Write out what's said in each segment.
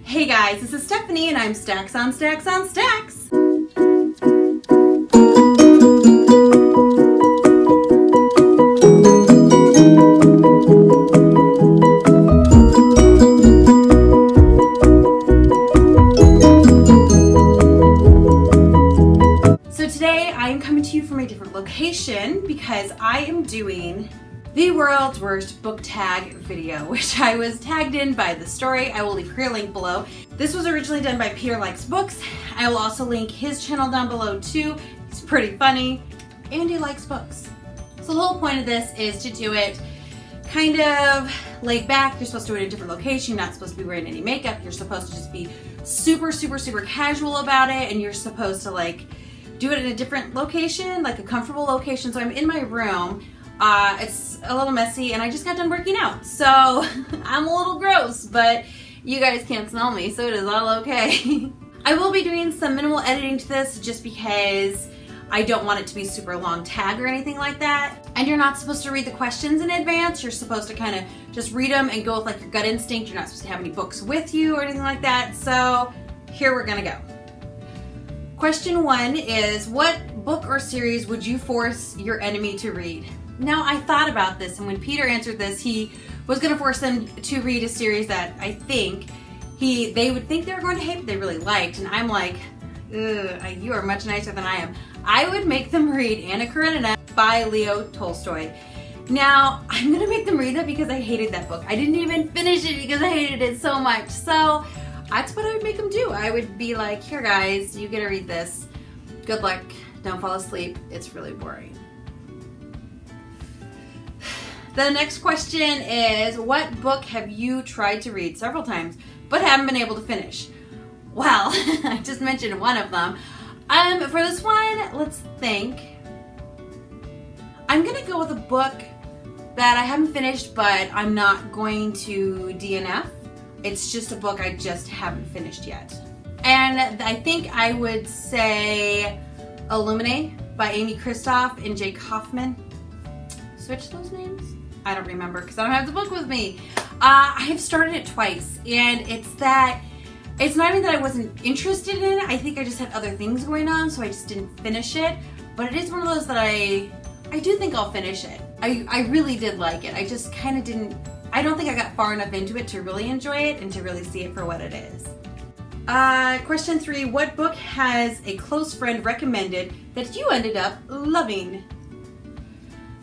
Hey guys, this is Stephanie and I'm Stacks on Stacks on Stacks. So today I am coming to you from a different location because I am doing the world's worst book tag video, which I was tagged in by the story. I will leave her link below. This was originally done by Peter Likes Books. I will also link his channel down below too. He's pretty funny and he likes books. So the whole point of this is to do it kind of laid back. You're supposed to do it in a different location. You're not supposed to be wearing any makeup. You're supposed to just be super casual about it, and you're supposed to like do it in a different location, like a comfortable location. So I'm in my room. It's a little messy and I just got done working out, so I'm a little gross, but you guys can't smell me, so it is all okay. I will be doing some minimal editing to this just because I don't want it to be super long tag or anything like that. And you're not supposed to read the questions in advance. You're supposed to kind of just read them and go with like your gut instinct. You're not supposed to have any books with you or anything like that. So here we're gonna go. Question 1 is, what book or series would you force your enemy to read? Now, I thought about this, and when Peter answered this, he was going to force them to read a series that I think they would think they were going to hate, but they really liked. And I'm like, ugh, you are much nicer than I am. I would make them read Anna Karenina by Leo Tolstoy. Now, I'm going to make them read that because I hated that book. I didn't even finish it because I hated it so much. So that's what I would make them do. I would be like, here guys, you get to read this. Good luck. Don't fall asleep. It's really boring. The next question is, what book have you tried to read several times but haven't been able to finish? Well, I just mentioned one of them. For this one, let's think. I'm gonna go with a book that I haven't finished, but I'm not going to DNF. It's just a book I just haven't finished yet. And I think I would say Illuminate by Amy Kristoff and Jake Hoffman. Switch those names? I don't remember because I don't have the book with me. I have started it twice, and it's not even that I wasn't interested in it. I think I just had other things going on, so I just didn't finish it. But it is one of those that I do think I'll finish it. I really did like it. I just kind of didn't, I don't think I got far enough into it to really enjoy it and to really see it for what it is. Question 3, what book has a close friend recommended that you ended up loving?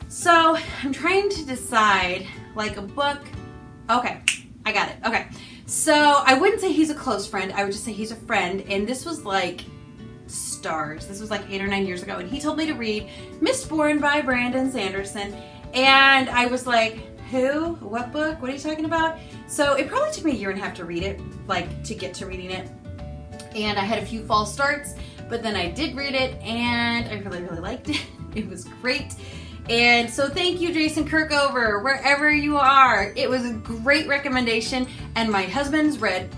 So I'm trying to decide like a book. Okay, I got it. Okay, so I wouldn't say he's a close friend. I would just say he's a friend. And this was like stars. This was like 8 or 9 years ago. And he told me to read Mistborn by Brandon Sanderson. And I was like, who? What book? What are you talking about? So it probably took me a year and a half to read it, like to get to reading it. And I had a few false starts, but then I did read it and I really liked it. It was great. And so thank you, Jason Kirkover, wherever you are. It was a great recommendation, and my husband's read,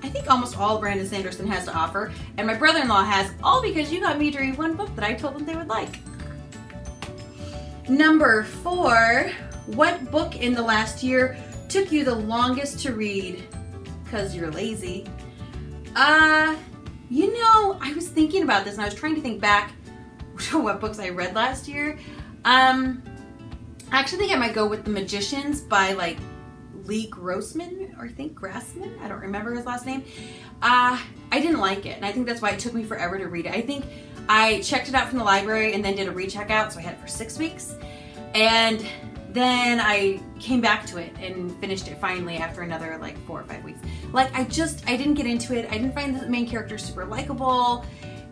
I think, almost all Brandon Sanderson has to offer, and my brother-in-law has, all because you got me to read one book that I told them they would like. Number 4, what book in the last year took you the longest to read because you're lazy? You know, I was thinking about this, and I was trying to think back to what books I read last year. I actually think I might go with The Magicians by like Lee Grossman, or I think Grassman. I don't remember his last name. I didn't like it, and I think that's why it took me forever to read it. I think I checked it out from the library and then did a recheck out, so I had it for 6 weeks. And then I came back to it and finished it finally after another like 4 or 5 weeks. Like I didn't get into it. I didn't find the main character super likable.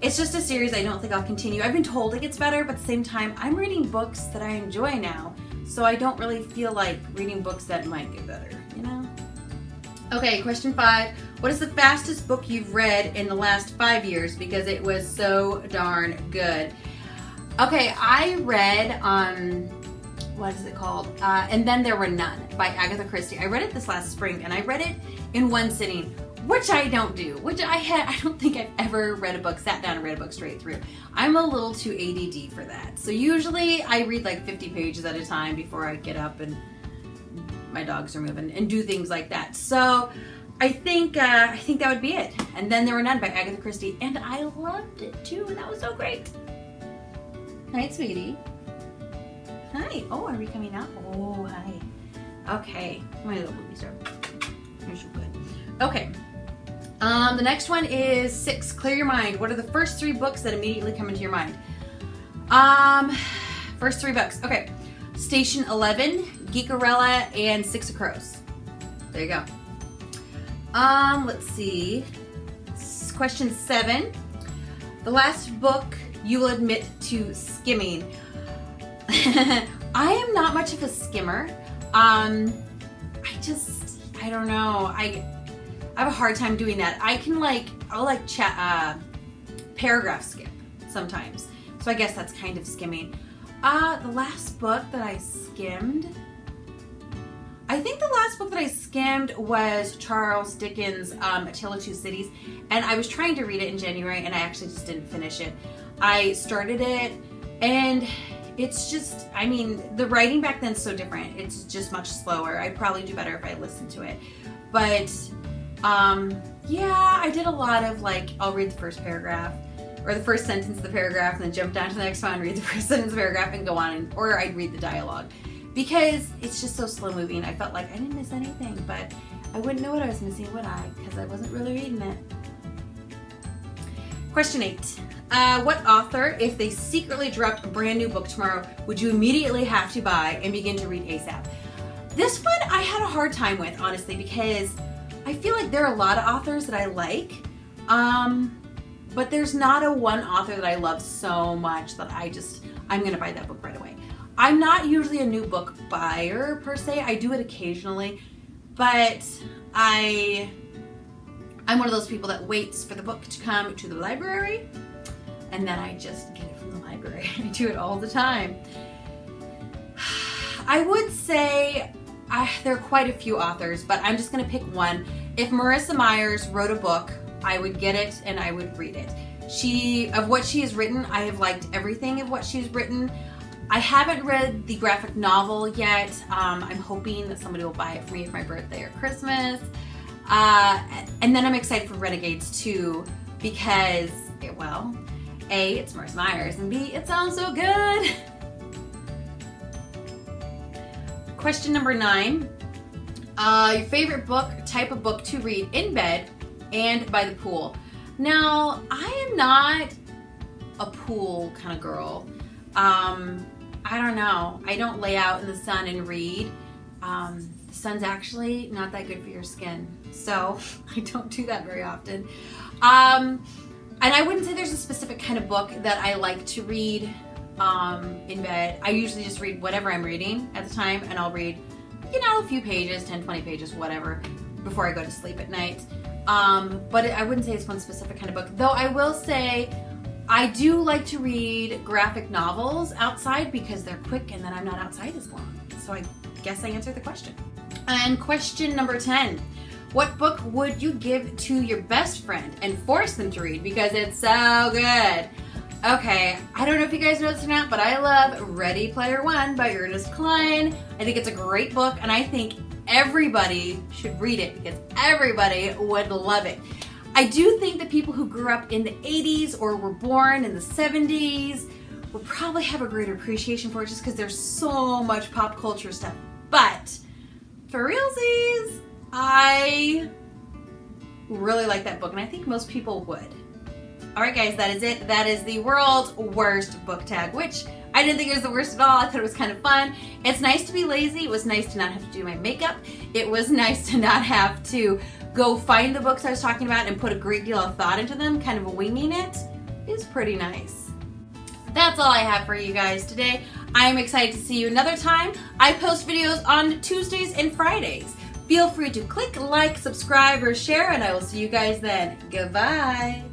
It's just a series I don't think I'll continue. I've been told it gets better, but at the same time, I'm reading books that I enjoy now, so I don't really feel like reading books that might get better, you know? Okay, question 5. What is the fastest book you've read in the last 5 years because it was so darn good? Okay, I read, what is it called? And Then There Were None by Agatha Christie. I read it this last spring, and I read it in one sitting, which I don't do, I don't think I've ever read a book, sat down and read a book straight through. I'm a little too ADD for that. So usually I read like 50 pages at a time before I get up and my dogs are moving and do things like that. So I think that would be it. And Then There Were None by Agatha Christie, and I loved it too, and that was so great. Hi, sweetie. Hi. Oh, are we coming up? Oh, hi. Okay, my little movie star. You're so good. Okay. The next one is 6. Clear your mind. What are the first 3 books that immediately come into your mind? First 3 books. Okay. Station 11, Geekarella, and 6 of Crows. There you go. Let's see. Question 7. The last book you will admit to skimming. I am not much of a skimmer. I don't know. I have a hard time doing that. I'll paragraph skip sometimes. So I guess that's kind of skimming. The last book that I skimmed, I think the last book that I skimmed was Charles Dickens' A Tale of Two Cities, and I was trying to read it in January and I actually just didn't finish it. I started it and it's just, I mean, the writing back then is so different. It's just much slower. I'd probably do better if I listened to it. But yeah, I did a lot of I'll read the first paragraph or the first sentence of the paragraph and then jump down to the next one, read the first sentence of the paragraph and go on, or I'd read the dialogue. Because it's just so slow moving. I felt like I didn't miss anything, but I wouldn't know what I was missing, would I? Because I wasn't really reading it. Question 8. What author, if they secretly dropped a brand new book tomorrow, would you immediately have to buy and begin to read ASAP? This one I had a hard time with, honestly, because I feel like there are a lot of authors that I like, but there's not a one author that I love so much that I'm going to buy that book right away. I'm not usually a new book buyer per se. I do it occasionally, but I'm one of those people that waits for the book to come to the library and then I just get it from the library. I do it all the time. I would say there are quite a few authors, but I'm just going to pick one. If Marissa Myers wrote a book, I would get it and I would read it. Of what she has written, I have liked everything of what she's written. I haven't read the graphic novel yet. I'm hoping that somebody will buy it for me for my birthday or Christmas. And then I'm excited for Renegades too, because, well, A, it's Marissa Myers, and B, it sounds so good. Question number 9. Your favorite type of book to read in bed and by the pool. Now, I am not a pool kind of girl. I don't know. I don't lay out in the sun and read. The sun's actually not that good for your skin, so I don't do that very often. And I wouldn't say there's a specific kind of book that I like to read in bed. I usually just read whatever I'm reading at the time, and I'll read, a few pages, 10, 20 pages, whatever, before I go to sleep at night. But I wouldn't say it's one specific kind of book, though I will say I do like to read graphic novels outside because they're quick and then I'm not outside as long. So I guess I answered the question. And question number 10. What book would you give to your best friend and force them to read because it's so good? Okay, I don't know if you guys know this or not, but I love Ready Player One by Ernest Cline. I think it's a great book and I think everybody should read it because everybody would love it. I do think that people who grew up in the 80s or were born in the 70s will probably have a greater appreciation for it just because there's so much pop culture stuff. But for realsies, I really like that book and I think most people would. Alright guys, that is it. That is the world's worst book tag, which I didn't think it was the worst at all. I thought it was kind of fun. It's nice to be lazy. It was nice to not have to do my makeup. It was nice to not have to go find the books I was talking about and put a great deal of thought into them. Kind of winging it is pretty nice. That's all I have for you guys today. I am excited to see you another time. I post videos on Tuesdays and Fridays. Feel free to click like, subscribe, or share, and I will see you guys then. Goodbye.